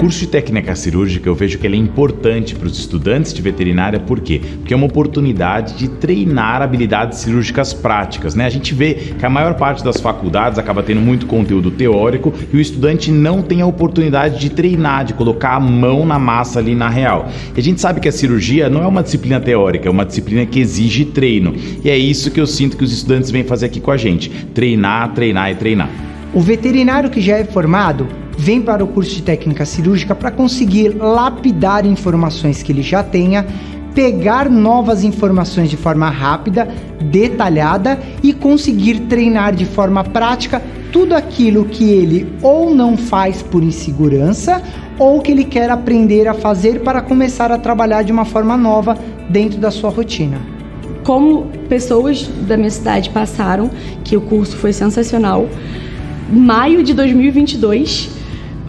curso de técnica cirúrgica eu vejo que ele é importante para os estudantes de veterinária, por quê? Porque é uma oportunidade de treinar habilidades cirúrgicas práticas, né? A gente vê que a maior parte das faculdades acaba tendo muito conteúdo teórico e o estudante não tem a oportunidade de treinar, de colocar a mão na massa ali na real. E a gente sabe que a cirurgia não é uma disciplina teórica, é uma disciplina que exige treino. E é isso que eu sinto que os estudantes vêm fazer aqui com a gente: treinar, treinar e treinar. O veterinário que já é formado vem para o curso de técnica cirúrgica para conseguir lapidar informações que ele já tenha, pegar novas informações de forma rápida, detalhada e conseguir treinar de forma prática tudo aquilo que ele ou não faz por insegurança ou que ele quer aprender a fazer para começar a trabalhar de uma forma nova dentro da sua rotina. Como pessoas da minha cidade passaram, que o curso foi sensacional, maio de 2022,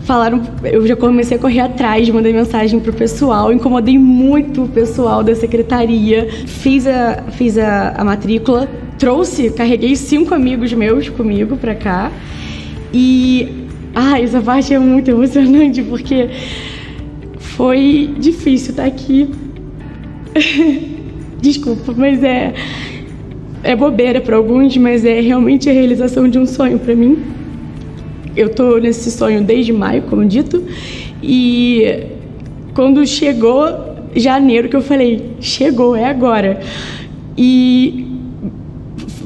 falaram, eu já comecei a correr atrás, mandei mensagem pro pessoal, incomodei muito o pessoal da secretaria, fiz a matrícula, carreguei 5 amigos meus comigo pra cá e essa parte é muito emocionante porque foi difícil estar aqui. Desculpa, mas é bobeira para alguns, mas é realmente a realização de um sonho para mim. Eu tô nesse sonho desde maio, como dito, e quando chegou janeiro que eu falei, chegou, é agora. E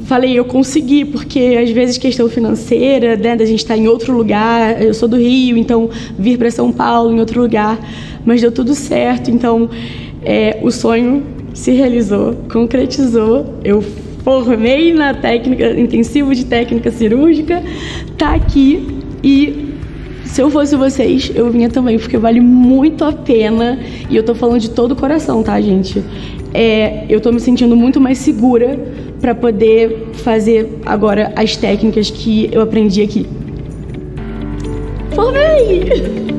falei, eu consegui, porque às vezes questão financeira, né, da gente estar em outro lugar, eu sou do Rio, então vir para São Paulo, em outro lugar, mas deu tudo certo, então o sonho se realizou, concretizou, eu formei na técnica intensivo de técnica cirúrgica, tá aqui. E se eu fosse vocês, eu vinha também, porque vale muito a pena. E eu tô falando de todo o coração, tá, gente? Eu tô me sentindo muito mais segura para poder fazer agora as técnicas que eu aprendi aqui. Formei!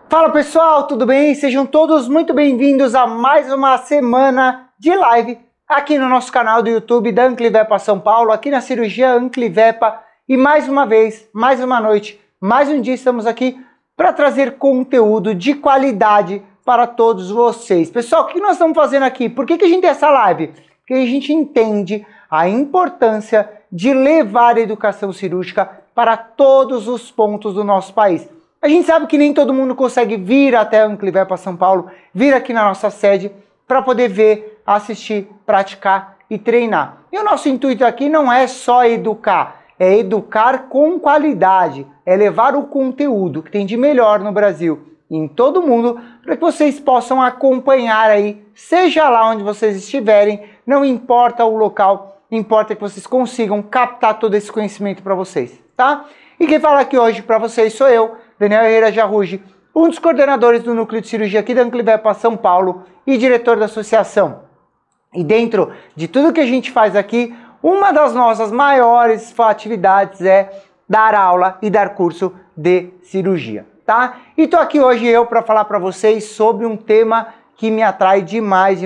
Fala pessoal, tudo bem? Sejam todos muito bem-vindos a mais uma semana de live aqui no nosso canal do YouTube da Anclivepa São Paulo, aqui na cirurgia Anclivepa. E mais uma vez, mais uma noite, mais um dia estamos aqui para trazer conteúdo de qualidade para todos vocês. Pessoal, o que nós estamos fazendo aqui? Por que a gente tem essa live? Porque a gente entende a importância de levar a educação cirúrgica para todos os pontos do nosso país. A gente sabe que nem todo mundo consegue vir até a Anclivepa São Paulo, vir aqui na nossa sede para poder ver, assistir, praticar e treinar. E o nosso intuito aqui não é só educar, é educar com qualidade, é levar o conteúdo que tem de melhor no Brasil e em todo mundo para que vocês possam acompanhar aí, seja lá onde vocês estiverem, não importa o local, importa que vocês consigam captar todo esse conhecimento para vocês, tá? E quem fala aqui hoje para vocês sou eu, Daniel Herrera Jarrugi, um dos coordenadores do Núcleo de Cirurgia aqui da Anclivepa São Paulo e diretor da associação. E dentro de tudo que a gente faz aqui, uma das nossas maiores atividades é dar aula e dar curso de cirurgia, tá? E tô aqui hoje eu para falar para vocês sobre um tema que me atrai demais.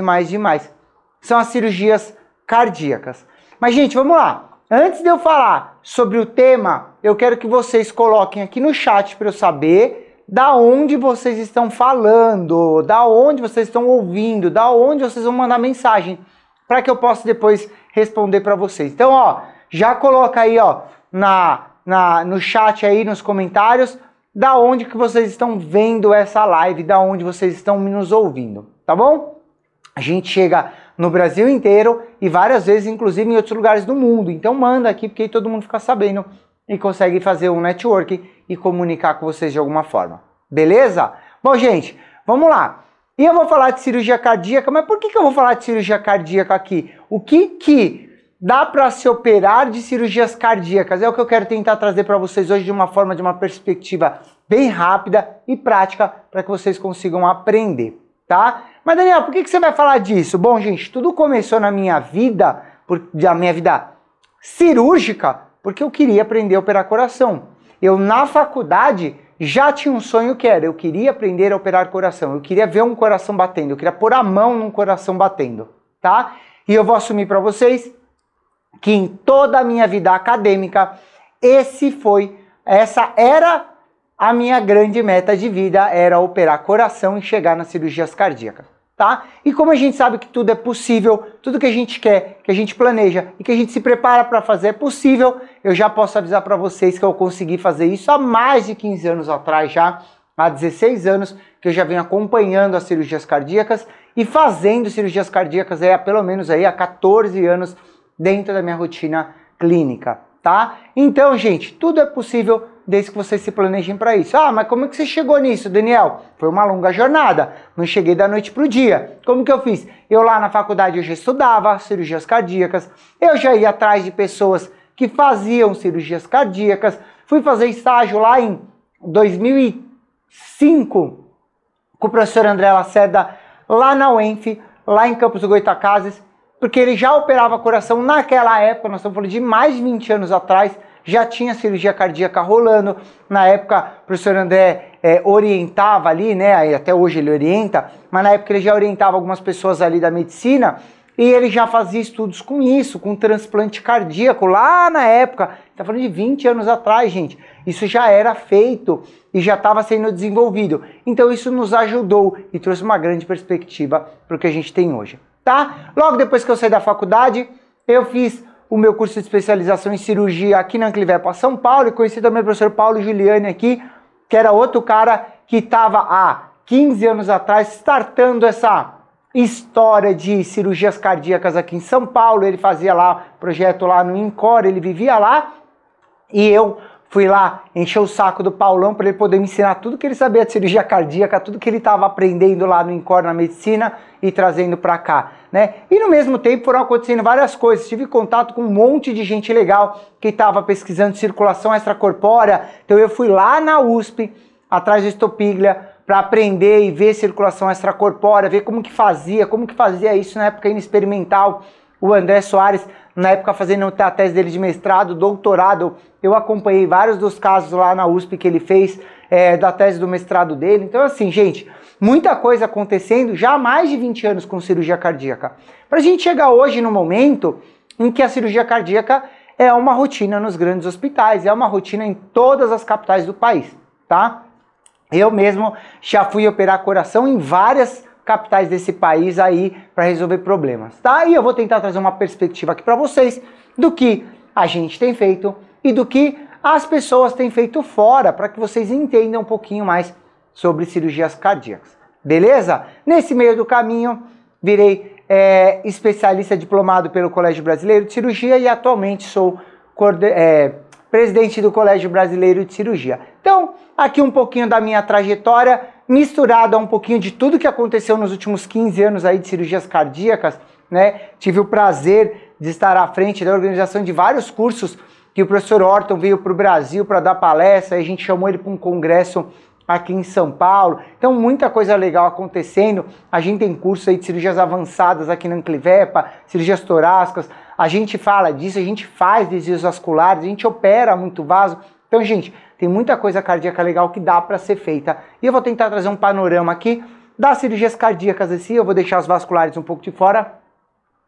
São as cirurgias cardíacas. Mas gente, vamos lá. Antes de eu falar sobre o tema, eu quero que vocês coloquem aqui no chat para eu saber da onde vocês estão falando, da onde vocês estão ouvindo, da onde vocês vão mandar mensagem, para que eu possa depois responder para vocês. Então, ó, já coloca aí, ó, no chat aí, nos comentários, da onde que vocês estão vendo essa live, da onde vocês estão nos ouvindo, tá bom? A gente chega no Brasil inteiro e várias vezes, inclusive em outros lugares do mundo. Então manda aqui, porque aí todo mundo fica sabendo e consegue fazer um network e comunicar com vocês de alguma forma. Beleza? Bom, gente, vamos lá. E eu vou falar de cirurgia cardíaca, mas por que eu vou falar de cirurgia cardíaca aqui? O que dá para se operar de cirurgias cardíacas? É o que eu quero tentar trazer para vocês hoje de uma forma, de uma perspectiva bem rápida e prática para que vocês consigam aprender, tá? Mas Daniel, por que você vai falar disso? Bom, gente, tudo começou na minha vida, a minha vida cirúrgica, porque eu queria aprender a operar coração. Eu, na faculdade, já tinha um sonho que era, eu queria aprender a operar coração, eu queria ver um coração batendo, eu queria pôr a mão num coração batendo, tá? E eu vou assumir para vocês que em toda a minha vida acadêmica, essa era a minha grande meta de vida, era operar coração e chegar nas cirurgias cardíacas, tá? E como a gente sabe que tudo é possível, tudo que a gente quer, que a gente planeja e que a gente se prepara para fazer é possível, eu já posso avisar para vocês que eu consegui fazer isso há mais de 15 anos atrás já, há 16 anos que eu já venho acompanhando as cirurgias cardíacas e fazendo cirurgias cardíacas há pelo menos há 14 anos dentro da minha rotina clínica, tá? Então, gente, tudo é possível desde que vocês se planejem para isso. Ah, mas como é que você chegou nisso, Daniel? Foi uma longa jornada, não cheguei da noite pro dia. Como que eu fiz? Eu lá na faculdade eu já estudava cirurgias cardíacas, eu já ia atrás de pessoas que faziam cirurgias cardíacas, fui fazer estágio lá em 2005 com o professor André Lacerda, lá na UENF, lá em Campos do Goytacazes, porque ele já operava coração naquela época, nós estamos falando de mais de 20 anos atrás, já tinha cirurgia cardíaca rolando. Na época, o professor André orientava ali, né? Até hoje ele orienta, mas na época ele já orientava algumas pessoas ali da medicina e ele já fazia estudos com isso, com transplante cardíaco, lá na época. Está falando de 20 anos atrás, gente. Isso já era feito e já estava sendo desenvolvido. Então isso nos ajudou e trouxe uma grande perspectiva para o que a gente tem hoje, tá? Logo depois que eu saí da faculdade, eu fiz o meu curso de especialização em cirurgia aqui na Anclivepa São Paulo e conheci também o professor Paulo Giuliani aqui, que era outro cara que estava há 15 anos atrás startando essa história de cirurgias cardíacas aqui em São Paulo. Ele fazia lá projeto lá no INCOR, ele vivia lá e eu fui lá encher o saco do Paulão para ele poder me ensinar tudo que ele sabia de cirurgia cardíaca, tudo que ele estava aprendendo lá no INCOR na medicina e trazendo para cá, né? E no mesmo tempo foram acontecendo várias coisas. Tive contato com um monte de gente legal que estava pesquisando circulação extracorpórea. Então eu fui lá na USP, atrás do Stopiglia, para aprender e ver circulação extracorpórea, ver como que fazia isso na época experimental. O André Soares, na época fazendo a tese dele de mestrado, doutorado, eu acompanhei vários dos casos lá na USP que ele fez, da tese do mestrado dele. Então assim, gente, muita coisa acontecendo já há mais de 20 anos com cirurgia cardíaca. Pra gente chegar hoje no momento em que a cirurgia cardíaca é uma rotina nos grandes hospitais, é uma rotina em todas as capitais do país, tá? Eu mesmo já fui operar coração em várias capitais desse país aí para resolver problemas, tá? E eu vou tentar trazer uma perspectiva aqui para vocês do que a gente tem feito e do que as pessoas têm feito fora, para que vocês entendam um pouquinho mais sobre cirurgias cardíacas, beleza? Nesse meio do caminho, virei especialista diplomado pelo Colégio Brasileiro de Cirurgia e atualmente sou presidente do Colégio Brasileiro de Cirurgia. Então, aqui um pouquinho da minha trajetória, misturado a um pouquinho de tudo que aconteceu nos últimos 15 anos aí de cirurgias cardíacas, né? Tive o prazer de estar à frente da organização de vários cursos que o professor Orton veio para o Brasil para dar palestra, e a gente chamou ele para um congresso aqui em São Paulo. Então, muita coisa legal acontecendo. A gente tem curso aí de cirurgias avançadas aqui na Anclivepa, cirurgias torácicas. A gente fala disso, a gente faz desvios vasculares, a gente opera muito vaso. Então, gente, tem muita coisa cardíaca legal que dá para ser feita. E eu vou tentar trazer um panorama aqui das cirurgias cardíacas assim. Eu vou deixar os vasculares um pouco de fora,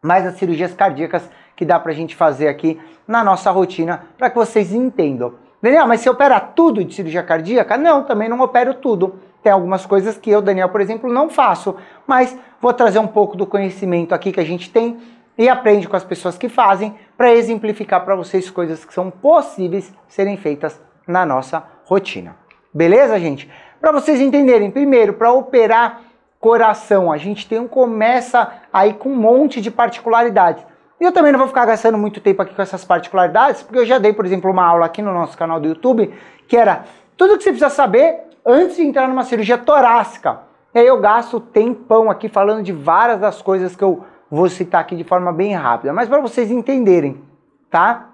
mas as cirurgias cardíacas que dá pra gente fazer aqui na nossa rotina, para que vocês entendam. Daniel, mas você opera tudo de cirurgia cardíaca? Não, também não opero tudo. Tem algumas coisas que eu, Daniel, por exemplo, não faço, mas vou trazer um pouco do conhecimento aqui que a gente tem e aprende com as pessoas que fazem, para exemplificar para vocês coisas que são possíveis serem feitas na nossa rotina. Beleza, gente? Para vocês entenderem, primeiro, para operar coração, a gente começa aí com um monte de particularidades. E eu também não vou ficar gastando muito tempo aqui com essas particularidades, porque eu já dei, por exemplo, uma aula aqui no nosso canal do YouTube, que era tudo que você precisa saber antes de entrar numa cirurgia torácica. E aí eu gasto tempão aqui falando de várias das coisas que eu vou citar aqui de forma bem rápida, mas para vocês entenderem, tá?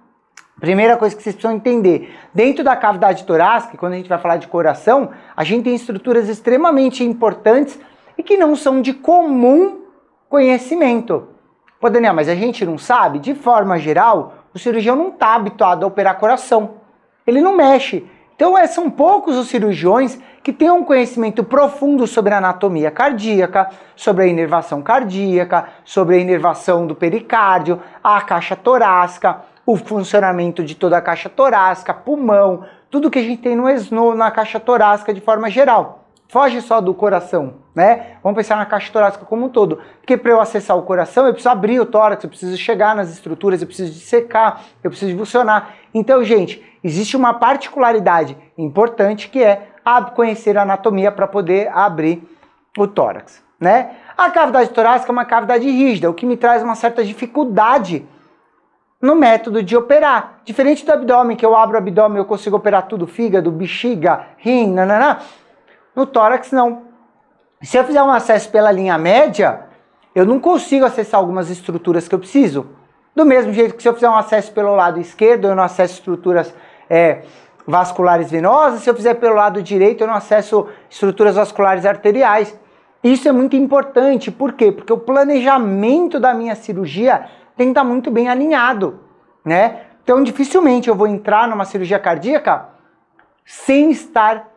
Primeira coisa que vocês precisam entender, dentro da cavidade torácica, quando a gente vai falar de coração, a gente tem estruturas extremamente importantes e que não são de comum conhecimento. Pô, Daniel, mas a gente não sabe? De forma geral, o cirurgião não está habituado a operar coração. Ele não mexe. Então, são poucos os cirurgiões que têm um conhecimento profundo sobre a anatomia cardíaca, sobre a inervação cardíaca, sobre a inervação do pericárdio, a caixa torácica, o funcionamento de toda a caixa torácica, pulmão, tudo que a gente tem na caixa torácica de forma geral. Foge só do coração, né? Vamos pensar na caixa torácica como um todo. Porque para eu acessar o coração, eu preciso abrir o tórax, eu preciso chegar nas estruturas, eu preciso dissecar, eu preciso funcionar. Então, gente, existe uma particularidade importante que é conhecer a anatomia para poder abrir o tórax, né? A cavidade torácica é uma cavidade rígida, o que me traz uma certa dificuldade no método de operar. Diferente do abdômen, que eu abro o abdômen e eu consigo operar tudo, fígado, bexiga, rim, nananã. No tórax, não. Se eu fizer um acesso pela linha média, eu não consigo acessar algumas estruturas que eu preciso. Do mesmo jeito que se eu fizer um acesso pelo lado esquerdo, eu não acesso estruturas vasculares venosas. Se eu fizer pelo lado direito, eu não acesso estruturas vasculares arteriais. Isso é muito importante. Por quê? Porque o planejamento da minha cirurgia tem que estar muito bem alinhado, né? Então, dificilmente eu vou entrar numa cirurgia cardíaca sem estar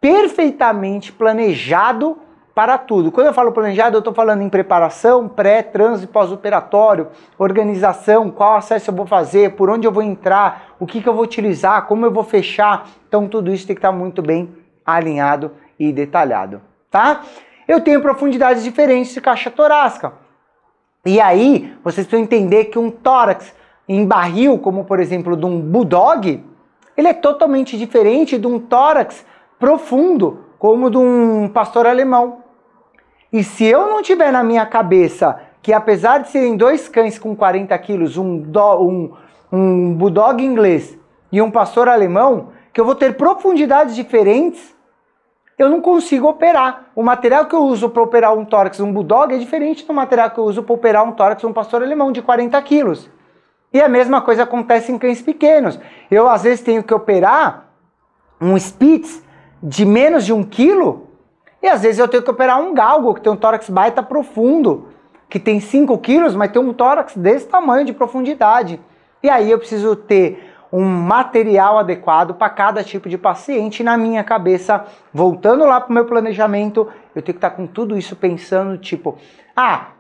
perfeitamente planejado para tudo. Quando eu falo planejado, eu estou falando em preparação, pré, trans e pós-operatório, organização, qual acesso eu vou fazer, por onde eu vou entrar, o que eu vou utilizar, como eu vou fechar. Então, tudo isso tem que estar muito bem alinhado e detalhado, tá? Eu tenho profundidades diferentes de caixa torácica. E aí, vocês precisam entender que um tórax em barril, como por exemplo de um bulldog, ele é totalmente diferente de um tórax profundo, como de um pastor alemão. E se eu não tiver na minha cabeça que apesar de serem dois cães com 40 quilos, um bulldog inglês e um pastor alemão, que eu vou ter profundidades diferentes, eu não consigo operar. O material que eu uso para operar um tórax um bulldog é diferente do material que eu uso para operar um tórax um pastor alemão de 40 quilos. E a mesma coisa acontece em cães pequenos. Eu às vezes tenho que operar um Spitz de menos de 1 quilo, e às vezes eu tenho que operar um galgo, que tem um tórax baita profundo, que tem 5 quilos, mas tem um tórax desse tamanho de profundidade. E aí eu preciso ter um material adequado para cada tipo de paciente. Na minha cabeça, voltando lá para o meu planejamento, eu tenho que estar com tudo isso pensando, tipo,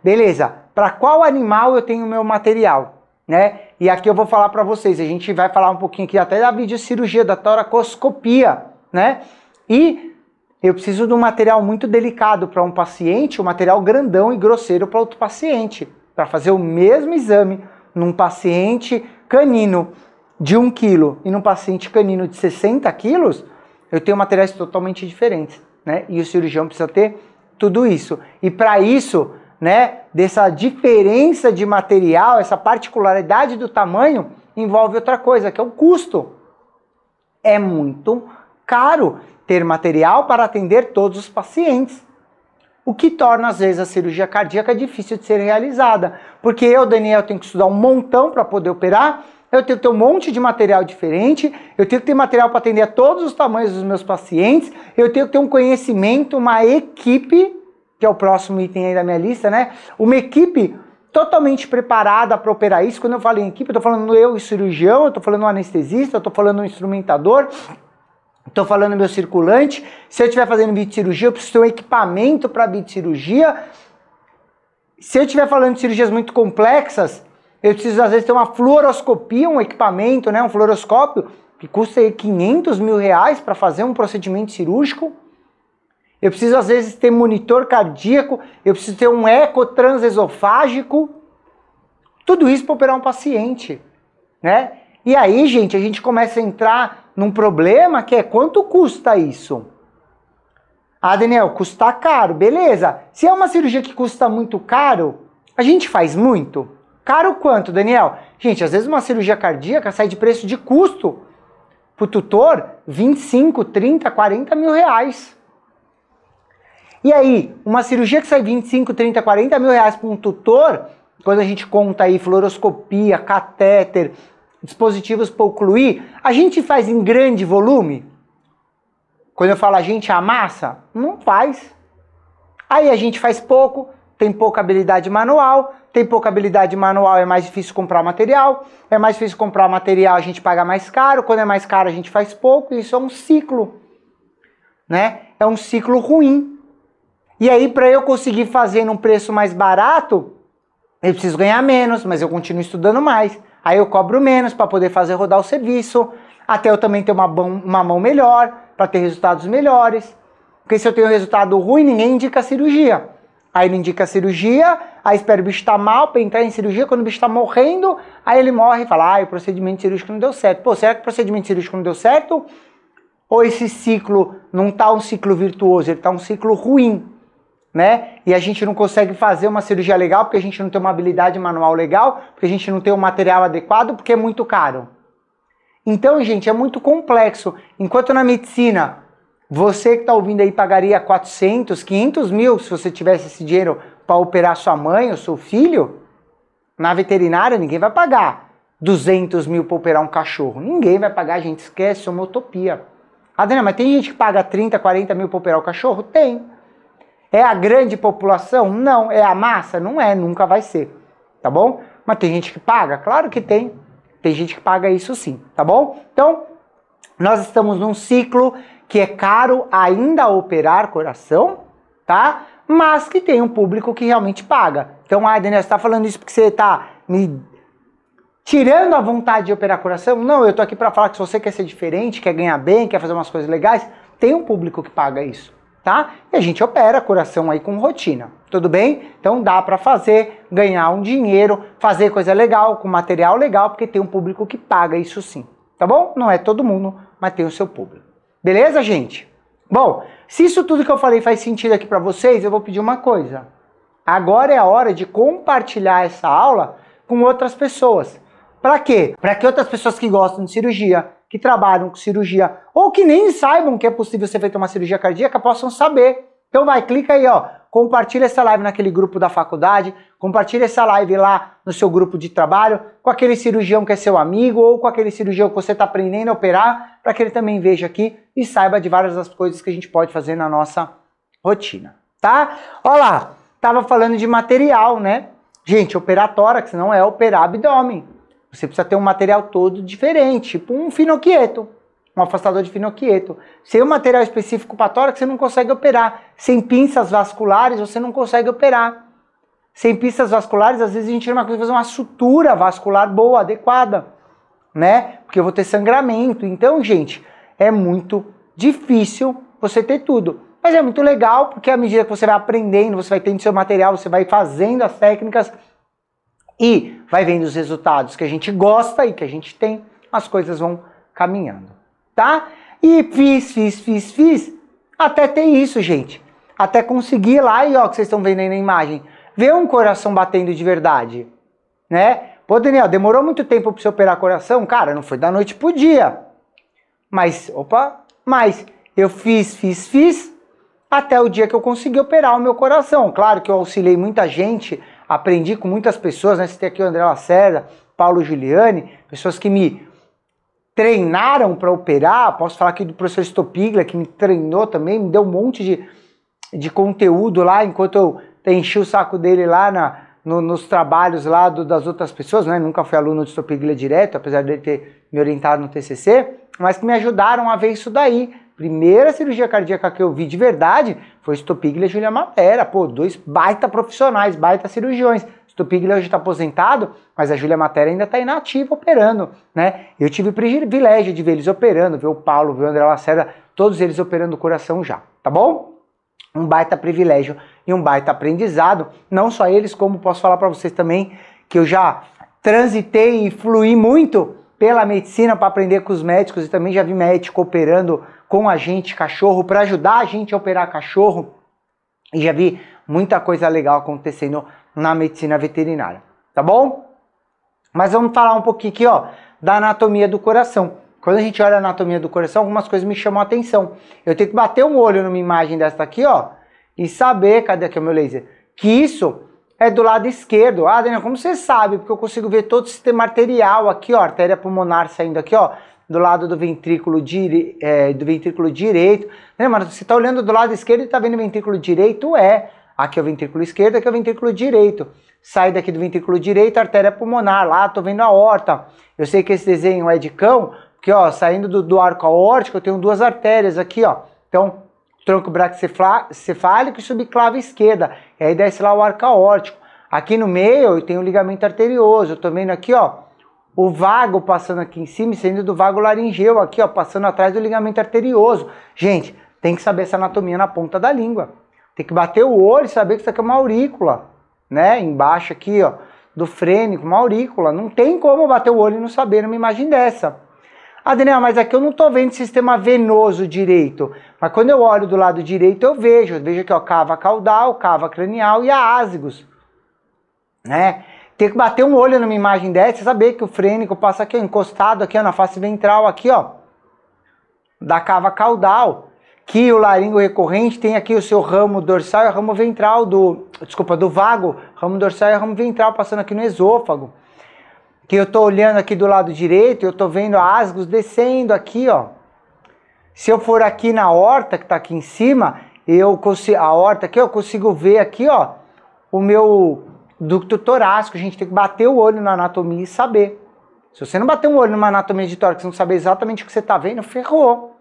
beleza, para qual animal eu tenho o meu material, né? E aqui eu vou falar para vocês, a gente vai falar um pouquinho aqui até da videocirurgia, da toracoscopia, né? E eu preciso de um material muito delicado para um paciente, um material grandão e grosseiro para outro paciente, para fazer o mesmo exame num paciente canino de 1 quilo e num paciente canino de 60 quilos, eu tenho materiais totalmente diferentes, né? E o cirurgião precisa ter tudo isso. E para isso, né, dessa diferença de material, essa particularidade do tamanho, envolve outra coisa, que é o custo. É muito caro ter material para atender todos os pacientes, o que torna às vezes a cirurgia cardíaca difícil de ser realizada, porque eu, Daniel, tenho que estudar um montão para poder operar, eu tenho que ter um monte de material diferente, eu tenho que ter material para atender a todos os tamanhos dos meus pacientes, eu tenho que ter um conhecimento, uma equipe, que é o próximo item aí da minha lista, né? Uma equipe totalmente preparada para operar isso. Quando eu falo em equipe, eu estou falando eu e cirurgião, eu estou falando um anestesista, eu estou falando um instrumentador, estou falando meu circulante. Se eu estiver fazendo videocirurgia, eu preciso ter um equipamento para videocirurgia. Se eu estiver falando de cirurgias muito complexas, eu preciso às vezes ter uma fluoroscopia, um equipamento, né, um fluoroscópio, que custa aí 500 mil reais para fazer um procedimento cirúrgico. Eu preciso às vezes ter monitor cardíaco, eu preciso ter um eco transesofágico. Tudo isso para operar um paciente, né? E aí, gente, a gente começa a entrar num problema que é quanto custa isso? Daniel, custa caro, beleza. Se é uma cirurgia que custa muito caro, a gente faz muito? Caro quanto, Daniel? Gente, às vezes uma cirurgia cardíaca sai de preço de custo para o tutor 25, 30, 40 mil reais. E aí, uma cirurgia que sai 25, 30, 40 mil reais para um tutor, quando a gente conta aí fluoroscopia, catéter, dispositivos para ocluir, a gente faz em grande volume? Quando eu falo a gente, a massa, não faz. Aí a gente faz pouco, tem pouca habilidade manual, é mais difícil comprar material, é mais difícil comprar material, a gente paga mais caro, quando é mais caro a gente faz pouco, e isso é um ciclo, né? É um ciclo ruim. E aí, para eu conseguir fazer num preço mais barato, eu preciso ganhar menos, mas eu continuo estudando mais. Aí eu cobro menos para poder fazer rodar o serviço, até eu também ter uma mão melhor, para ter resultados melhores. Porque se eu tenho resultado ruim, ninguém indica cirurgia. Aí ele indica cirurgia, aí espera o bicho estar mal para entrar em cirurgia, quando o bicho está morrendo, aí ele morre e fala, o procedimento cirúrgico não deu certo. Pô, será que o procedimento cirúrgico não deu certo? Ou esse ciclo não está um ciclo virtuoso, ele está um ciclo ruim, né? E a gente não consegue fazer uma cirurgia legal porque a gente não tem uma habilidade manual legal, porque a gente não tem um material adequado, porque é muito caro. Então, gente, é muito complexo. Enquanto na medicina, você que está ouvindo aí pagaria 400, 500 mil se você tivesse esse dinheiro para operar sua mãe ou seu filho, na veterinária ninguém vai pagar 200 mil para operar um cachorro. Ninguém vai pagar, a gente esquece, é uma utopia. Adriana, mas tem gente que paga 30, 40 mil para operar o cachorro? Tem. É a grande população? Não. É a massa? Não é, nunca vai ser. Tá bom? Mas tem gente que paga? Claro que tem. Tem gente que paga isso sim, tá bom? Então, nós estamos num ciclo que é caro ainda operar coração, tá? Mas que tem um público que realmente paga. Então, Adriana, você tá falando isso porque você tá me tirando a vontade de operar coração? Não, eu tô aqui para falar que se você quer ser diferente, quer ganhar bem, quer fazer umas coisas legais, tem um público que paga isso, tá? E a gente opera coração aí com rotina, tudo bem? Então dá para fazer, ganhar um dinheiro, fazer coisa legal, com material legal, porque tem um público que paga isso sim, tá bom? Não é todo mundo, mas tem o seu público. Beleza, gente? Bom, se isso tudo que eu falei faz sentido aqui para vocês, eu vou pedir uma coisa. Agora é a hora de compartilhar essa aula com outras pessoas. Para quê? Para que outras pessoas que gostam de cirurgia, que trabalham com cirurgia, ou que nem saibam que é possível ser feita uma cirurgia cardíaca, possam saber. Então vai, clica aí, ó, compartilha essa live naquele grupo da faculdade, compartilha essa live lá no seu grupo de trabalho, com aquele cirurgião que é seu amigo, ou com aquele cirurgião que você está aprendendo a operar, para que ele também veja aqui e saiba de várias das coisas que a gente pode fazer na nossa rotina, tá? Olha lá, tava falando de material, né? Gente, operar tórax não é operar abdômen. Você precisa ter um material todo diferente, tipo um finoquieto, um afastador de finoquieto. Sem um material específico para tórax, você não consegue operar. Sem pinças vasculares, você não consegue operar. Sem pinças vasculares, às vezes a gente não consegue fazer uma sutura vascular boa, adequada, né? Porque eu vou ter sangramento. Então, gente, é muito difícil você ter tudo. Mas é muito legal, porque à medida que você vai aprendendo, você vai tendo seu material, você vai fazendo as técnicas e vai vendo os resultados que a gente gosta e que a gente tem, as coisas vão caminhando, tá? E fiz, até ter isso, gente. Até conseguir lá, e ó, que vocês estão vendo aí na imagem, ver um coração batendo de verdade, né? Pô, Daniel, demorou muito tempo para você operar coração? Cara, não foi da noite pro dia. Mas eu fiz, até o dia que eu consegui operar o meu coração. Claro que eu auxiliei muita gente, aprendi com muitas pessoas, né? Você tem aqui o André Lacerda, Paulo Giuliani, pessoas que me treinaram para operar. Posso falar aqui do professor Stopiglia, que me treinou também, me deu um monte de conteúdo lá, enquanto eu enchi o saco dele lá nos trabalhos lá das outras pessoas, né? Nunca fui aluno de Stopiglia direto, apesar de ele ter me orientado no TCC, mas que me ajudaram a ver isso daí. Primeira cirurgia cardíaca que eu vi de verdade foi Stopiglia e Júlia Matera. Pô, dois baita profissionais, baita cirurgiões. Stopiglia hoje está aposentado, mas a Júlia Matera ainda está inativa operando, né? Eu tive o privilégio de ver eles operando, ver o Paulo, ver o André Lacerda, todos eles operando o coração já, tá bom? Um baita privilégio e um baita aprendizado. Não só eles, como posso falar para vocês também que eu já transitei e fluí muito pela medicina para aprender com os médicos e também já vi médico operando com a gente cachorro para ajudar a gente a operar cachorro e já vi muita coisa legal acontecendo na medicina veterinária, tá bom? Mas vamos falar um pouquinho aqui, ó, da anatomia do coração. Quando a gente olha a anatomia do coração, algumas coisas me chamam a atenção. Eu tenho que bater um olho numa imagem dessa aqui, ó, e saber, cadê aqui o meu laser? Que isso é do lado esquerdo. Ah, Daniel, como você sabe? Porque eu consigo ver todo o sistema arterial aqui, ó, artéria pulmonar saindo aqui, ó, do lado do ventrículo, direito. Né, mas você está olhando do lado esquerdo e está vendo o ventrículo direito? Aqui é o ventrículo esquerdo, aqui é o ventrículo direito. Sai daqui do ventrículo direito, artéria pulmonar, lá estou vendo a aorta. Eu sei que esse desenho é de cão, porque ó, saindo do arco aórtico eu tenho duas artérias aqui, ó. Então, tronco braquicefálico e subclave esquerda. E aí desce lá o arco aórtico. Aqui no meio eu tenho o ligamento arterioso. Eu tô vendo aqui, ó, o vago passando aqui em cima e saindo do vago laringeu aqui, ó, passando atrás do ligamento arterioso. Gente, tem que saber essa anatomia na ponta da língua. Tem que bater o olho e saber que isso aqui é uma aurícula, né? Embaixo aqui, ó, do frênico, uma aurícula. Não tem como bater o olho e não saber numa imagem dessa. Ah, Daniel, mas aqui eu não tô vendo sistema venoso direito. Mas quando eu olho do lado direito, eu vejo aqui, ó, cava caudal, cava cranial e a ásgos, né? Tem que bater um olho numa imagem dessa e saber que o frênico passa aqui, ó, encostado aqui, ó, na face ventral aqui, ó, da cava caudal. Que o laringo recorrente tem aqui o seu ramo dorsal e o ramo ventral do vago, ramo dorsal e ramo ventral passando aqui no esôfago. Que eu tô olhando aqui do lado direito, eu tô vendo a asgos descendo aqui, ó. Se eu for aqui na aorta, que tá aqui em cima, a aorta aqui, eu consigo ver aqui, ó, o meu ducto torácico. A gente tem que bater o olho na anatomia e saber. Se você não bater um olho numa anatomia de tórax e não saber exatamente o que você tá vendo, ferrou.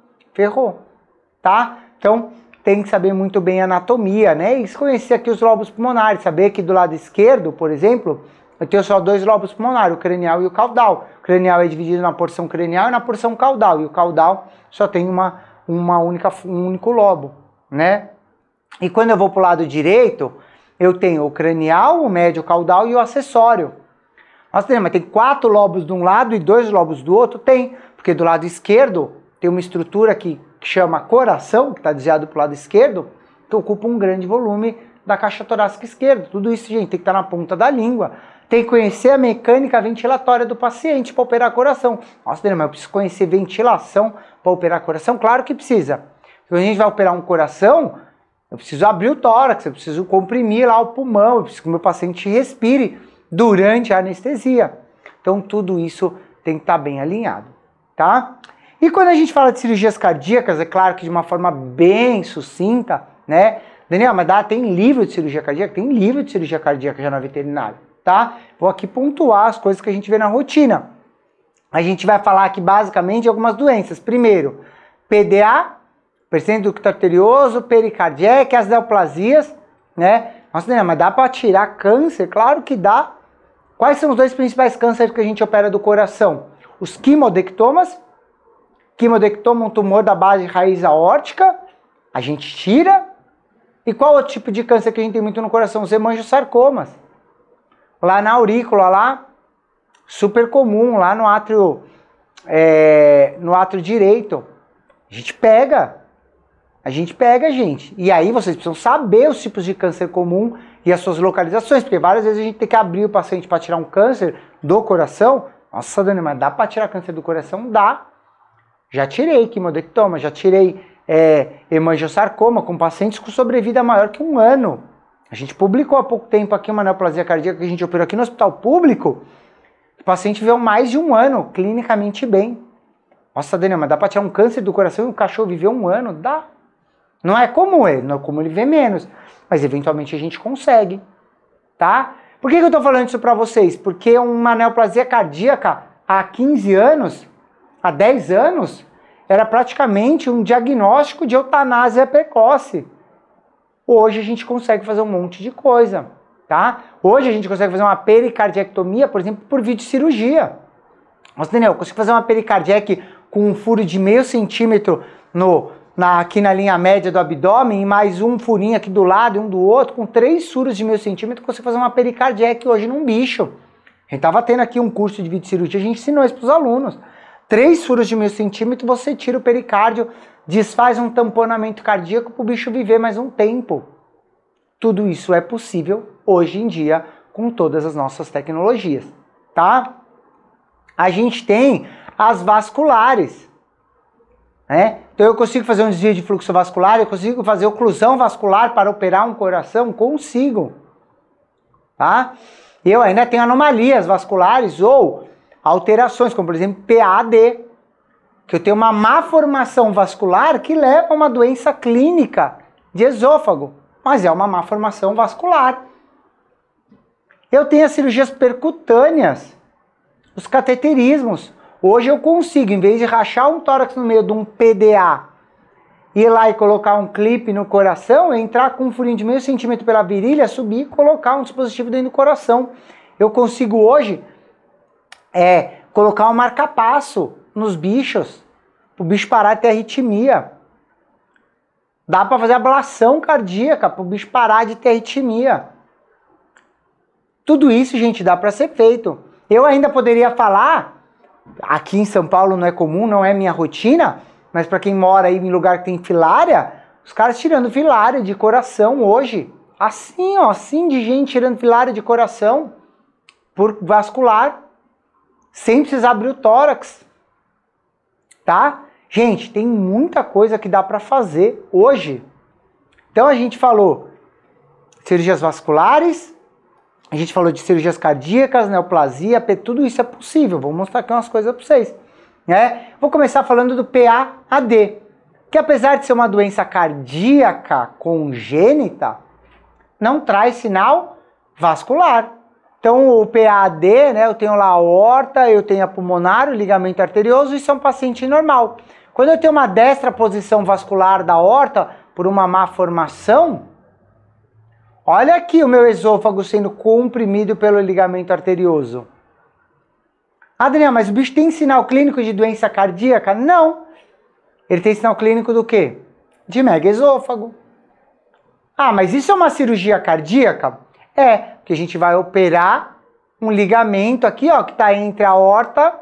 Tá? Então, tem que saber muito bem a anatomia, né? E conhecer aqui os lobos pulmonares, saber que do lado esquerdo, por exemplo, eu tenho só dois lobos pulmonares, o cranial e o caudal. O cranial é dividido na porção cranial e na porção caudal, e o caudal só tem um único lobo, né? E quando eu vou para o lado direito, eu tenho o cranial, o médio caudal e o acessório. Nossa, mas tem 4 lobos de um lado e 2 lobos do outro? Tem, porque do lado esquerdo tem uma estrutura que chama coração, que está desviado para o lado esquerdo, que ocupa um grande volume da caixa torácica esquerda. Tudo isso, gente, tem que estar na ponta da língua. Tem que conhecer a mecânica ventilatória do paciente para operar coração. Nossa, Daniel, mas eu preciso conhecer ventilação para operar coração? Claro que precisa. Quando a gente vai operar um coração, eu preciso abrir o tórax, eu preciso comprimir lá o pulmão, eu preciso que o meu paciente respire durante a anestesia. Então, tudo isso tem que estar bem alinhado, tá? E quando a gente fala de cirurgias cardíacas, é claro que de uma forma bem sucinta, né? Daniel, mas tem livro de cirurgia cardíaca? Tem livro de cirurgia cardíaca já na veterinária, tá? Vou aqui pontuar as coisas que a gente vê na rotina. A gente vai falar aqui basicamente de algumas doenças. Primeiro, PDA, persistente ducto arterioso, pericardíaca, as neoplasias, né? Nossa, Daniel, mas dá para tirar câncer? Claro que dá. Quais são os 2 principais cânceres que a gente opera do coração? Os quimodectomas. Quimodectoma, um tumor da base raiz aórtica, a gente tira. E qual é o tipo de câncer que a gente tem muito no coração? Os hemangiosarcomas. Lá na aurícula, lá, super comum, lá no átrio direito. A gente pega, gente. E aí vocês precisam saber os tipos de câncer comum e as suas localizações, porque várias vezes a gente tem que abrir o paciente para tirar um câncer do coração. Nossa, Dani, mas dá para tirar câncer do coração? Dá. Já tirei quimodectoma, já tirei hemangiosarcoma com pacientes com sobrevida maior que 1 ano. A gente publicou há pouco tempo aqui uma neoplasia cardíaca que a gente operou aqui no hospital público. O paciente viveu mais de 1 ano, clinicamente bem. Nossa, Daniel, mas dá para tirar um câncer do coração e o cachorro viveu 1 ano? Dá. Não é como ele vê menos, mas eventualmente a gente consegue, tá? Por que eu tô falando isso para vocês? Porque uma neoplasia cardíaca há 15 anos... há 10 anos, era praticamente um diagnóstico de eutanásia precoce. Hoje a gente consegue fazer um monte de coisa, tá? Hoje a gente consegue fazer uma pericardiectomia, por exemplo, por videocirurgia. Nossa, Daniel, eu consigo fazer uma pericardiec com um furo de 0,5 centímetro aqui na linha média do abdômen e mais um furinho aqui do lado e um do outro, com 3 furos de 0,5 centímetro, eu consigo fazer uma pericardiec hoje num bicho. A gente estava tendo aqui um curso de videocirurgia, a gente ensinou isso para os alunos. 3 furos de 0,5 centímetro, você tira o pericárdio, desfaz um tamponamento cardíaco para o bicho viver mais um tempo. Tudo isso é possível hoje em dia com todas as nossas tecnologias, tá? A gente tem as vasculares, né? Então eu consigo fazer um desvio de fluxo vascular, eu consigo fazer oclusão vascular para operar um coração? Consigo. tá? Eu ainda tenho anomalias vasculares ou alterações, como por exemplo PAD, que eu tenho uma má formação vascular que leva a uma doença clínica de esôfago, mas é uma má formação vascular. Eu tenho as cirurgias percutâneas, os cateterismos. Hoje eu consigo, em vez de rachar um tórax no meio de um PDA, ir lá e colocar um clipe no coração, entrar com um furinho de meio centímetro pela virilha, subir e colocar um dispositivo dentro do coração. Eu consigo hoje colocar um marca-passo nos bichos, para o bicho parar de ter arritmia. Dá para fazer ablação cardíaca para o bicho parar de ter arritmia. Tudo isso, gente, dá para ser feito. Eu ainda poderia falar, aqui em São Paulo não é comum, não é minha rotina, mas para quem mora aí em lugar que tem filária, os caras tirando filária de coração hoje. Assim, ó, assim de gente tirando filária de coração por vascular, sem precisar abrir o tórax. Tá? Gente, tem muita coisa que dá para fazer hoje. Então a gente falou cirurgias vasculares, a gente falou de cirurgias cardíacas, neoplasia, tudo isso é possível. Vou mostrar aqui umas coisas para vocês. Vou começar falando do PAD, que apesar de ser uma doença cardíaca congênita, não traz sinal vascular. Então o PAD, eu tenho lá a aorta, eu tenho a pulmonar, o ligamento arterioso, isso é um paciente normal. Quando eu tenho uma destra posição vascular da aorta, por uma má formação, olha aqui o meu esôfago sendo comprimido pelo ligamento arterioso. Adriana, mas o bicho tem sinal clínico de doença cardíaca? Não. Ele tem sinal clínico do quê? De megaesôfago. Ah, mas isso é uma cirurgia cardíaca? É, porque a gente vai operar um ligamento aqui, ó, que está entre a aorta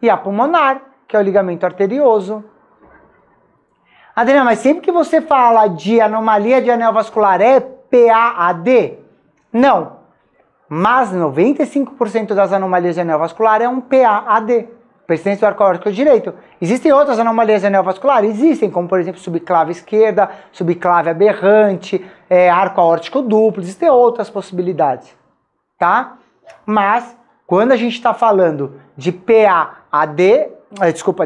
e a pulmonar, que é o ligamento arterioso. Adriana, mas sempre que você fala de anomalia de anel vascular é PAD? Não. Mas 95% das anomalias de anel vascular é um PAD, persistência do arco aórtico direito. Existem outras anomalias de anel vascular? Existem, como por exemplo subclave esquerda, subclave aberrante, arco aórtico duplo, existem outras possibilidades, tá? Mas quando a gente está falando de PAD,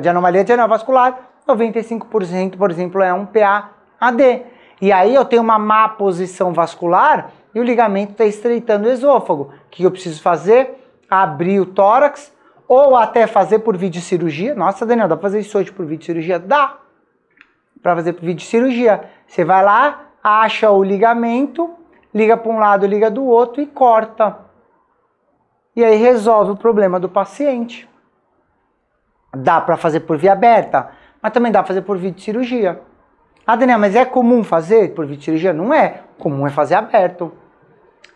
de anomalia de anel vascular, 95%, por exemplo, é um PAD. E aí eu tenho uma má posição vascular e o ligamento está estreitando o esôfago. O que eu preciso fazer? Abrir o tórax ou até fazer por videocirurgia. Nossa, Daniel, dá para fazer isso hoje por videocirurgia? Dá para fazer por videocirurgia. Você vai lá, acha o ligamento, liga para um lado, liga do outro e corta. E aí resolve o problema do paciente. Dá para fazer por via aberta, mas também dá para fazer por videocirurgia. Ah, Daniel, mas é comum fazer por videocirurgia? Não é. Comum é fazer aberto.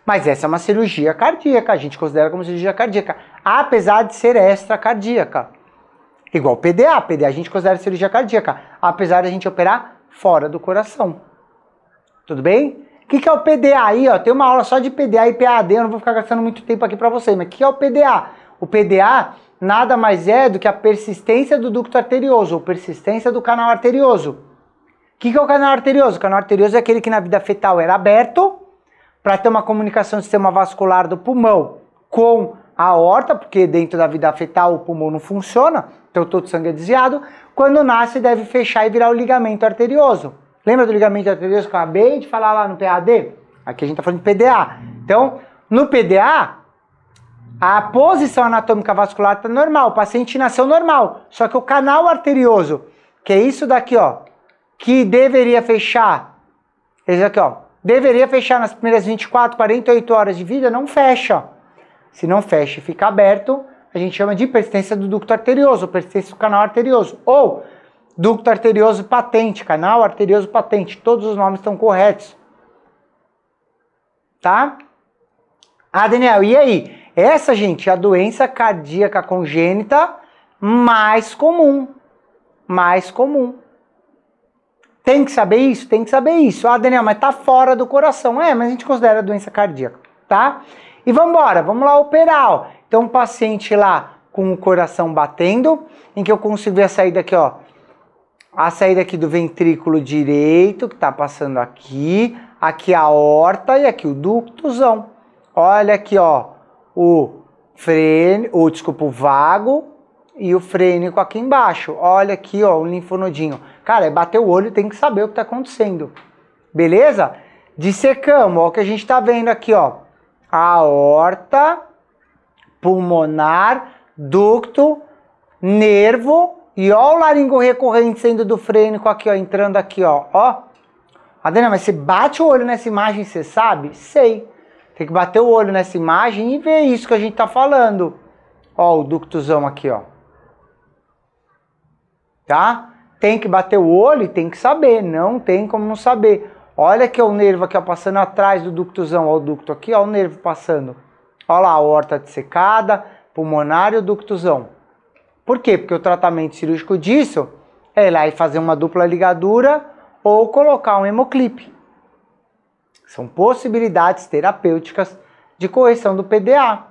Mas essa é uma cirurgia cardíaca, a gente considera como cirurgia cardíaca, apesar de ser extracardíaca. Igual PDA. PDA a gente considera cirurgia cardíaca, apesar de a gente operar fora do coração. Tudo bem? O que é o PDA aí? Ó, tem uma aula só de PDA e PAD, eu não vou ficar gastando muito tempo aqui para vocês, mas o que é o PDA? O PDA nada mais é do que a persistência do ducto arterioso, ou persistência do canal arterioso. O que é o canal arterioso? O canal arterioso é aquele que na vida fetal era aberto para ter uma comunicação do sistema vascular do pulmão com a aorta, porque dentro da vida fetal o pulmão não funciona, então todo o sangue é desviado. Quando nasce deve fechar e virar o ligamento arterioso. Lembra do ligamento arterioso que eu acabei de falar lá no PAD? Aqui a gente está falando de PDA. Então, no PDA, a posição anatômica vascular está normal, o paciente nasceu normal, só que o canal arterioso, que é isso daqui, ó, que deveria fechar, esse aqui, ó, deveria fechar nas primeiras 24, 48 horas de vida, não fecha. Se não fecha e fica aberto, a gente chama de persistência do ducto arterioso, persistência do canal arterioso, ou ducto arterioso patente, canal arterioso patente, todos os nomes estão corretos. Tá? Ah, Daniel, e aí? Essa, gente, é a doença cardíaca congênita mais comum. Mais comum. Tem que saber isso? Tem que saber isso. Ah, Daniel, mas tá fora do coração. É, mas a gente considera doença cardíaca, tá? E vamos embora, vamos lá operar, ó. Então, um paciente lá com o coração batendo, em que eu consigo ver a saída aqui, ó. A saída aqui do ventrículo direito, que tá passando aqui. Aqui a aorta e aqui o ductozão. Olha aqui, ó, o vago e o frênico aqui embaixo. Olha aqui, ó, o linfonodinho. Cara, é bater o olho, tem que saber o que tá acontecendo. Beleza? Dissecamos, ó, o que a gente tá vendo aqui, ó. Aorta, pulmonar, ducto, nervo e ó o laringo recorrente saindo do frênico aqui, ó, entrando aqui, ó. Adriana, mas você bate o olho nessa imagem, você sabe? Sei. Tem que bater o olho nessa imagem e ver isso que a gente tá falando. Ó, o ductozão aqui, ó. Tá? Tem que bater o olho e tem que saber. Não tem como não saber. Olha aqui, ó, o nervo aqui, ó, passando atrás do ductozão. Ó, o ducto aqui, ó, o nervo passando. Ó lá, a aorta dissecada, pulmonar e o ductozão. Por quê? Porque o tratamento cirúrgico disso é ir lá e fazer uma dupla ligadura ou colocar um hemoclipe. São possibilidades terapêuticas de correção do PDA.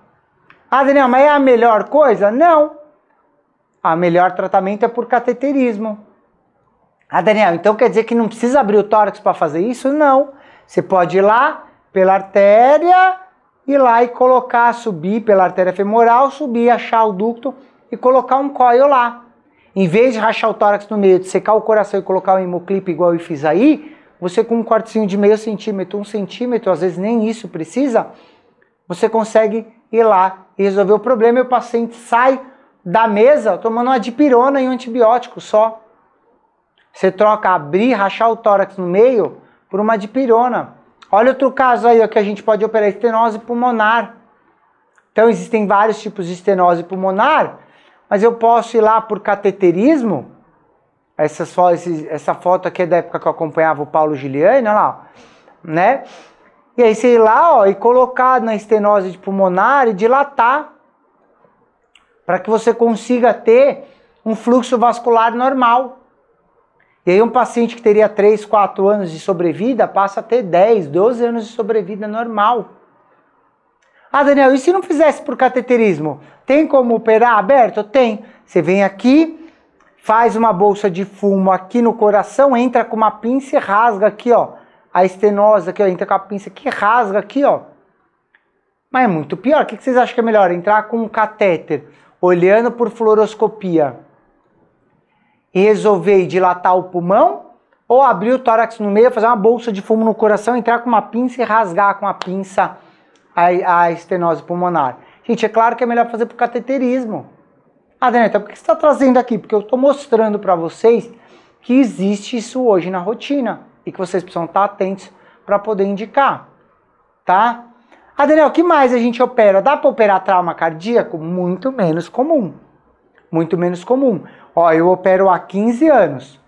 Ah, Daniel, mas é a melhor coisa? Não. A melhor tratamento é por cateterismo. Ah, Daniel, então quer dizer que não precisa abrir o tórax para fazer isso? Não. Você pode ir lá pela artéria, ir lá e colocar, subir pela artéria femoral, subir, achar o ducto e colocar um coil lá. Em vez de rachar o tórax no meio, de secar o coração e colocar um hemoclipe igual eu fiz aí, você com um cortezinho de meio centímetro, 1 centímetro, às vezes nem isso precisa, você consegue ir lá e resolver o problema e o paciente sai da mesa tomando uma dipirona e um antibiótico só. Você troca abrir, rachar o tórax no meio por uma dipirona. Olha outro caso aí, ó, que a gente pode operar estenose pulmonar. Então existem vários tipos de estenose pulmonar, mas eu posso ir lá por cateterismo. Essa foto aqui é da época que eu acompanhava o Paulo Giuliani, olha lá, né? E aí você ir lá, ó, e colocar na estenose pulmonar e dilatar para que você consiga ter um fluxo vascular normal. E aí um paciente que teria 3, 4 anos de sobrevida passa a ter 10, 12 anos de sobrevida normal. Ah, Daniel, e se não fizesse por cateterismo? Tem como operar aberto? Tem. Você vem aqui, faz uma bolsa de fumo aqui no coração, entra com uma pinça e rasga aqui, ó. A estenose aqui, ó, entra com a pinça aqui, rasga aqui, ó. Mas é muito pior. O que vocês acham que é melhor? Entrar com um catéter, olhando por fluoroscopia e resolver e dilatar o pulmão? Ou abrir o tórax no meio, fazer uma bolsa de fumo no coração, entrar com uma pinça e rasgar com a pinça a estenose pulmonar? Gente, é claro que é melhor fazer por cateterismo. Ah, Daniel, então por que você está trazendo aqui? Porque eu estou mostrando para vocês que existe isso hoje na rotina e que vocês precisam estar atentos para poder indicar, tá? Ah, Daniel, o que mais a gente opera? Dá para operar trauma cardíaco? Muito menos comum. Muito menos comum. Ó, eu opero há 15 anos.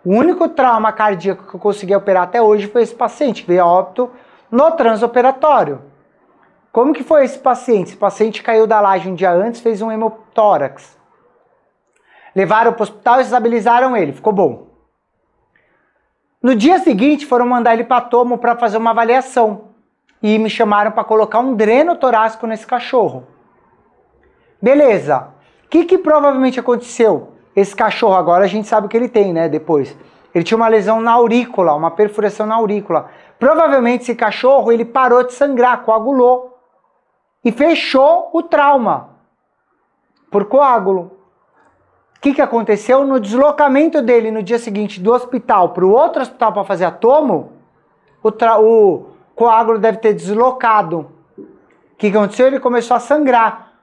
O único trauma cardíaco que eu consegui operar até hoje foi esse paciente que veio a óbito no transoperatório. Como que foi esse paciente? Esse paciente caiu da laje um dia antes, fez um hemotórax. Levaram para o hospital e estabilizaram ele, ficou bom. No dia seguinte foram mandar ele para tomo para fazer uma avaliação. E me chamaram para colocar um dreno torácico nesse cachorro. Beleza. O que provavelmente aconteceu? Esse cachorro agora a gente sabe o que ele tem, né? Depois. Ele tinha uma lesão na aurícula, uma perfuração na aurícula. Provavelmente esse cachorro ele parou de sangrar, coagulou. E fechou o trauma por coágulo. O que aconteceu? No deslocamento dele no dia seguinte do hospital para o outro hospital para fazer a tomo, o coágulo deve ter deslocado. O que aconteceu? Ele começou a sangrar.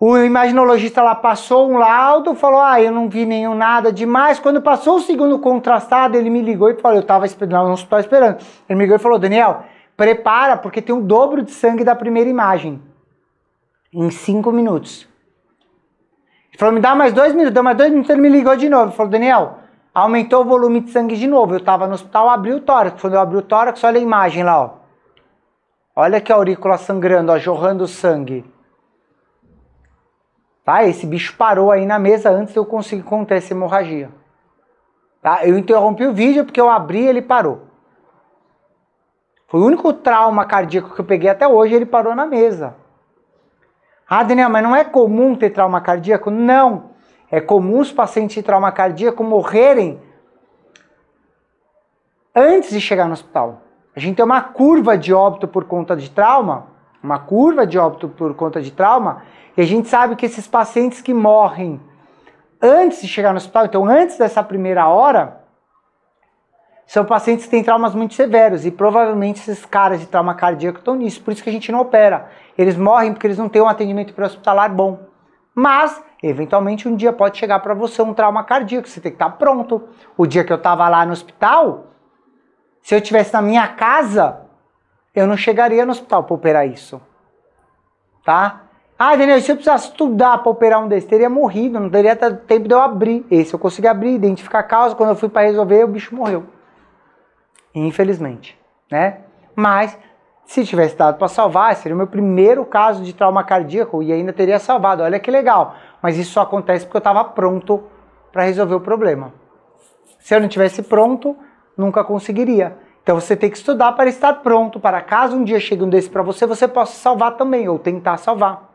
O imaginologista lá passou um laudo, falou, eu não vi nenhum nada demais. Quando passou o segundo contrastado, ele me ligou e falou, eu estava no hospital esperando. Ele me ligou e falou, Daniel, prepara, porque tem o dobro de sangue da primeira imagem. Em 5 minutos. Ele falou, me dá mais 2 minutos. Deu mais 2 minutos, ele me ligou de novo. Ele falou, Daniel, aumentou o volume de sangue de novo. Eu estava no hospital, abri o tórax. Quando eu abri o tórax, olha a imagem lá, ó. Olha aqui a aurícula sangrando, ó, jorrando sangue. Tá? Esse bicho parou aí na mesa antes de eu conseguir conter essa hemorragia. Tá? Eu interrompi o vídeo porque eu abri e ele parou. Foi o único trauma cardíaco que eu peguei até hoje, ele parou na mesa. Ah, Daniel, mas não é comum ter trauma cardíaco? Não. É comum os pacientes de trauma cardíaco morrerem antes de chegar no hospital. A gente tem uma curva de óbito por conta de trauma uma curva de óbito por conta de trauma, e a gente sabe que esses pacientes que morrem antes de chegar no hospital, então antes dessa primeira hora, são pacientes que têm traumas muito severos, e provavelmente esses caras de trauma cardíaco estão nisso, por isso que a gente não opera. Eles morrem porque eles não têm um atendimento pré-hospitalar bom. Mas, eventualmente, um dia pode chegar para você um trauma cardíaco, você tem que estar pronto. O dia que eu estava lá no hospital, se eu estivesse na minha casa, eu não chegaria no hospital para operar isso. Tá? Ah, Daniel, se eu precisasse estudar para operar um desses, teria morrido, não teria tempo de eu abrir. Esse eu consegui abrir, identificar a causa, quando eu fui para resolver, o bicho morreu. Infelizmente, né? Mas, se tivesse dado para salvar, seria o meu primeiro caso de trauma cardíaco e ainda teria salvado. Olha que legal. Mas isso só acontece porque eu estava pronto para resolver o problema. Se eu não tivesse pronto, nunca conseguiria. Então você tem que estudar para estar pronto, para caso um dia chegue um desse para você, você possa salvar também, ou tentar salvar.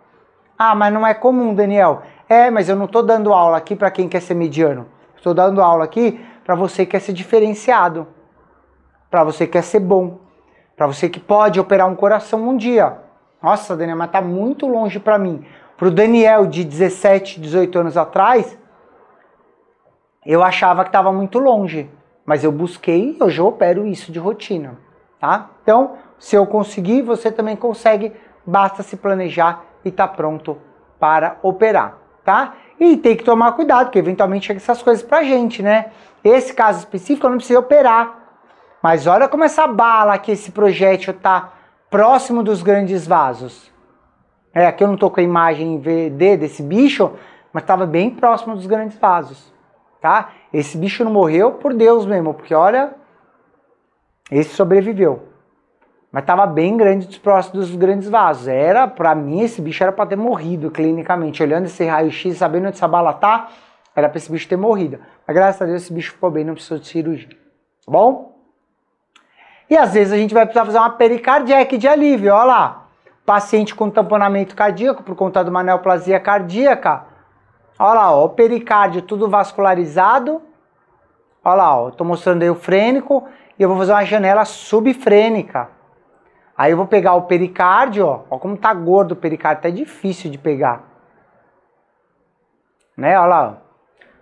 Ah, mas não é comum, Daniel. É, mas eu não estou dando aula aqui para quem quer ser mediano. Estou dando aula aqui para você que quer ser diferenciado. Para você que quer ser bom. Para você que pode operar um coração um dia. Nossa, Daniel, mas tá muito longe para mim. Para o Daniel de 17, 18 anos atrás, eu achava que estava muito longe. Mas eu busquei e hoje eu opero isso de rotina. Tá? Então, se eu conseguir, você também consegue. Basta se planejar e tá pronto para operar. Tá? E tem que tomar cuidado, porque eventualmente chegam essas coisas pra gente, né? Esse caso específico eu não precisei operar. Mas olha como essa bala aqui, esse projétil tá próximo dos grandes vasos. Aqui eu não tô com a imagem em VD desse bicho, mas estava bem próximo dos grandes vasos, tá? Esse bicho não morreu por Deus mesmo, porque olha, esse sobreviveu. Mas estava bem grande, próximo dos grandes vasos. Era, pra mim, esse bicho era para ter morrido clinicamente. Olhando esse raio-x, sabendo onde essa bala tá, era para esse bicho ter morrido. Mas graças a Deus esse bicho ficou bem, não precisou de cirurgia. Tá bom? E às vezes a gente vai precisar fazer uma pericardiac de alívio, olha lá. Paciente com tamponamento cardíaco por conta de uma neoplasia cardíaca. Olha lá, ó, o pericárdio tudo vascularizado. Olha lá, ó, eu tô mostrando aí o frênico e eu vou fazer uma janela subfrênica. Aí eu vou pegar o pericárdio, ó como tá gordo o pericárdio, tá difícil de pegar. Né, olha lá.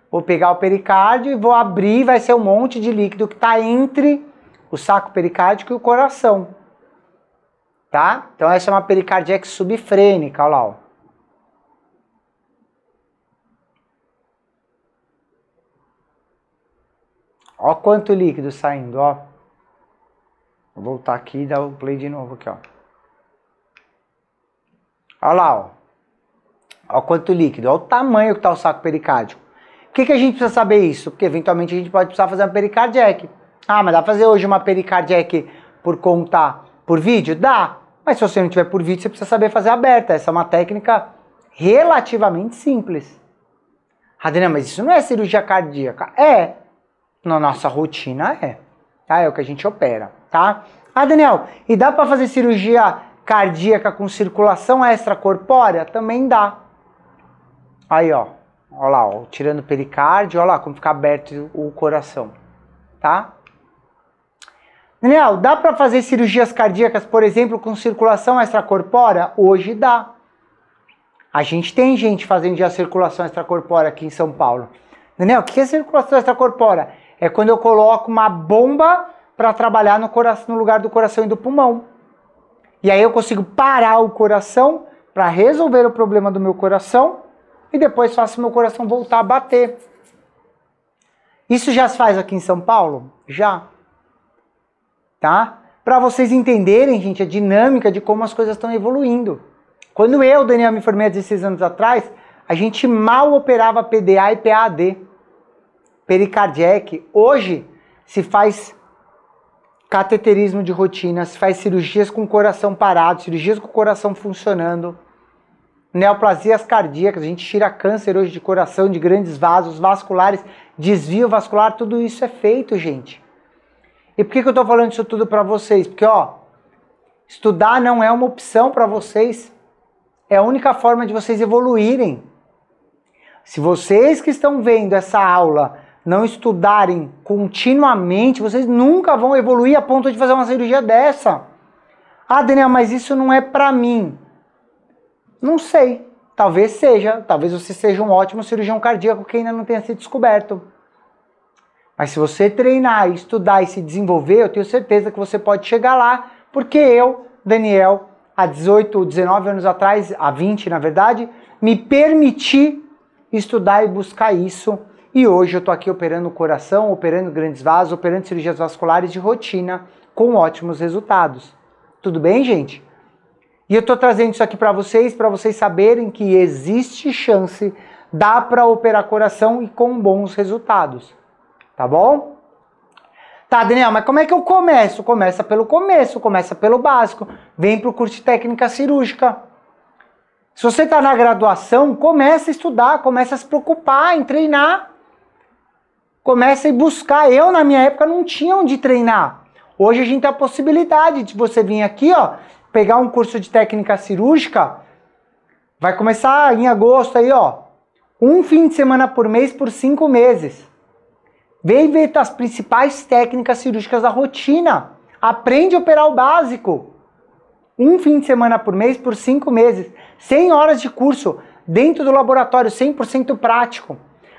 Vou pegar o pericárdio e vou abrir, vai ser um monte de líquido que tá entre o saco pericárdico e o coração. Tá? Então essa é uma pericardiac subfrênica, olha lá, ó. Ó quanto líquido saindo, ó. Vou voltar aqui e dar o play de novo aqui, ó. Olha lá, ó. Ó quanto líquido, ó o tamanho que tá o saco pericárdico. Por que a gente precisa saber isso? Porque eventualmente a gente pode precisar fazer uma pericardiac. Ah, mas dá pra fazer hoje uma pericardiac por vídeo? Dá. Mas se você não tiver por vídeo, você precisa saber fazer aberta. Essa é uma técnica relativamente simples. Adriana, mas isso não é cirurgia cardíaca? É. Na nossa rotina é. Tá? É o que a gente opera, tá? Ah, Daniel, e dá pra fazer cirurgia cardíaca com circulação extracorpórea? Também dá. Aí, ó. Olha lá, ó, tirando o pericárdio, olha lá como fica aberto o coração, tá? Daniel, dá para fazer cirurgias cardíacas, por exemplo, com circulação extracorpórea? Hoje dá. A gente tem gente fazendo já circulação extracorpórea aqui em São Paulo. Daniel, o que é circulação extracorpórea? É quando eu coloco uma bomba para trabalhar no lugar do coração e do pulmão. E aí eu consigo parar o coração para resolver o problema do meu coração e depois faço o meu coração voltar a bater. Isso já se faz aqui em São Paulo? Já. Tá? Para vocês entenderem, gente, a dinâmica de como as coisas estão evoluindo. Quando eu, Daniel, me formei há 16 anos atrás, a gente mal operava PDA e PAD. Pericardiac. Hoje se faz cateterismo de rotina, se faz cirurgias com o coração parado, cirurgias com o coração funcionando. Neoplasias cardíacas, a gente tira câncer hoje de coração, de grandes vasos vasculares, desvio vascular, tudo isso é feito, gente. E por que eu estou falando isso tudo para vocês? Porque, ó, estudar não é uma opção para vocês, é a única forma de vocês evoluírem. Se vocês que estão vendo essa aula não estudarem continuamente, vocês nunca vão evoluir a ponto de fazer uma cirurgia dessa. Ah, Daniel, mas isso não é pra mim. Não sei. Talvez seja. Talvez você seja um ótimo cirurgião cardíaco que ainda não tenha sido descoberto. Mas se você treinar, estudar e se desenvolver, eu tenho certeza que você pode chegar lá, porque eu, Daniel, há 18, 19 anos atrás, há 20 na verdade, me permiti estudar e buscar isso. E hoje eu estou aqui operando o coração, operando grandes vasos, operando cirurgias vasculares de rotina, com ótimos resultados. Tudo bem, gente? E eu estou trazendo isso aqui para vocês saberem que existe chance, dá para operar coração e com bons resultados. Tá bom? Tá, Daniel, mas como é que eu começo? Começa pelo começo, começa pelo básico. Vem para o curso de técnica cirúrgica. Se você está na graduação, começa a estudar, começa a se preocupar em treinar. Começa a buscar. Eu, na minha época, não tinha onde treinar. Hoje a gente tem a possibilidade de você vir aqui, ó, pegar um curso de técnica cirúrgica. Vai começar em agosto aí, ó. Um fim de semana por mês por 5 meses. Vem ver as principais técnicas cirúrgicas da rotina. Aprende a operar o básico. Um fim de semana por mês por 5 meses. 100 horas de curso dentro do laboratório, 100% prático.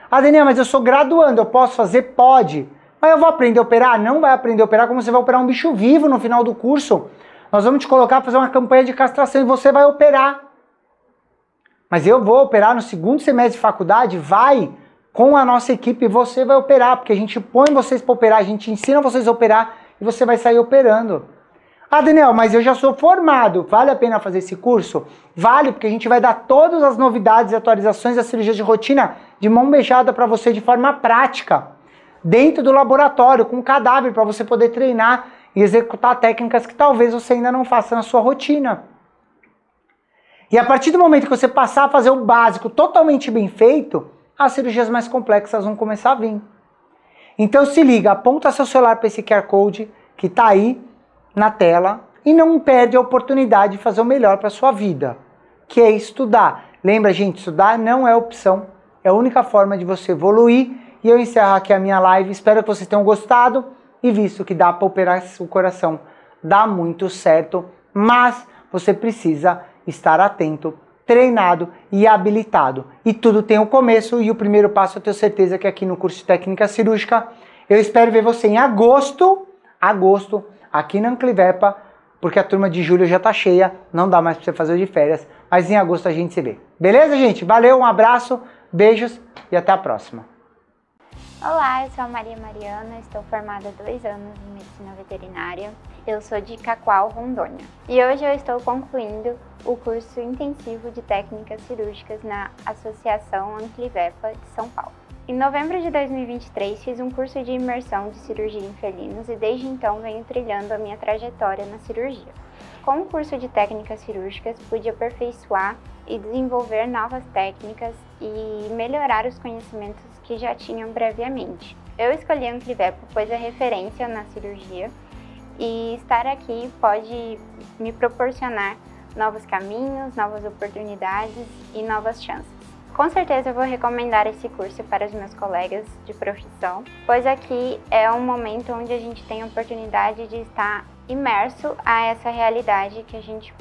Ah, Daniel, mas eu sou graduando, eu posso fazer? Pode. Mas eu vou aprender a operar? Não vai aprender a operar como você vai operar um bicho vivo no final do curso. Nós vamos te colocar para fazer uma campanha de castração e você vai operar. Mas eu vou operar no segundo semestre de faculdade? Vai. Com a nossa equipe você vai operar, porque a gente põe vocês para operar, a gente ensina vocês a operar e você vai sair operando. Ah, Daniel, mas eu já sou formado, vale a pena fazer esse curso? Vale, porque a gente vai dar todas as novidades e atualizações da cirurgia de rotina de mão beijada para você de forma prática, dentro do laboratório, com cadáver, para você poder treinar e executar técnicas que talvez você ainda não faça na sua rotina. E a partir do momento que você passar a fazer o básico totalmente bem feito, as cirurgias mais complexas vão começar a vir. Então se liga, aponta seu celular para esse QR Code que está aí na tela e não perde a oportunidade de fazer o melhor para a sua vida, que é estudar. Lembra, gente, estudar não é opção, é a única forma de você evoluir. E eu encerro aqui a minha live, espero que vocês tenham gostado e visto que dá para operar o coração, dá muito certo, mas você precisa estar atento, treinado e habilitado. E tudo tem um começo e o primeiro passo eu tenho certeza que aqui no curso de técnica cirúrgica. Eu espero ver você em agosto, aqui na Anclivepa, porque a turma de julho já tá cheia, não dá mais para você fazer o de férias, mas em agosto a gente se vê. Beleza, gente? Valeu, um abraço, beijos e até a próxima. Olá, eu sou a Maria Mariana, estou formada há 2 anos em Medicina Veterinária. Eu sou de Cacoal, Rondônia. E hoje eu estou concluindo o curso intensivo de técnicas cirúrgicas na Associação Anclivepa de São Paulo. Em novembro de 2023 fiz um curso de imersão de cirurgia em felinos e desde então venho trilhando a minha trajetória na cirurgia. Com o curso de técnicas cirúrgicas pude aperfeiçoar e desenvolver novas técnicas e melhorar os conhecimentos que já tinham previamente. Eu escolhi a Anclivepa pois é referência na cirurgia e estar aqui pode me proporcionar novos caminhos, novas oportunidades e novas chances. Com certeza eu vou recomendar esse curso para os meus colegas de profissão, pois aqui é um momento onde a gente tem a oportunidade de estar imerso a essa realidade que a gente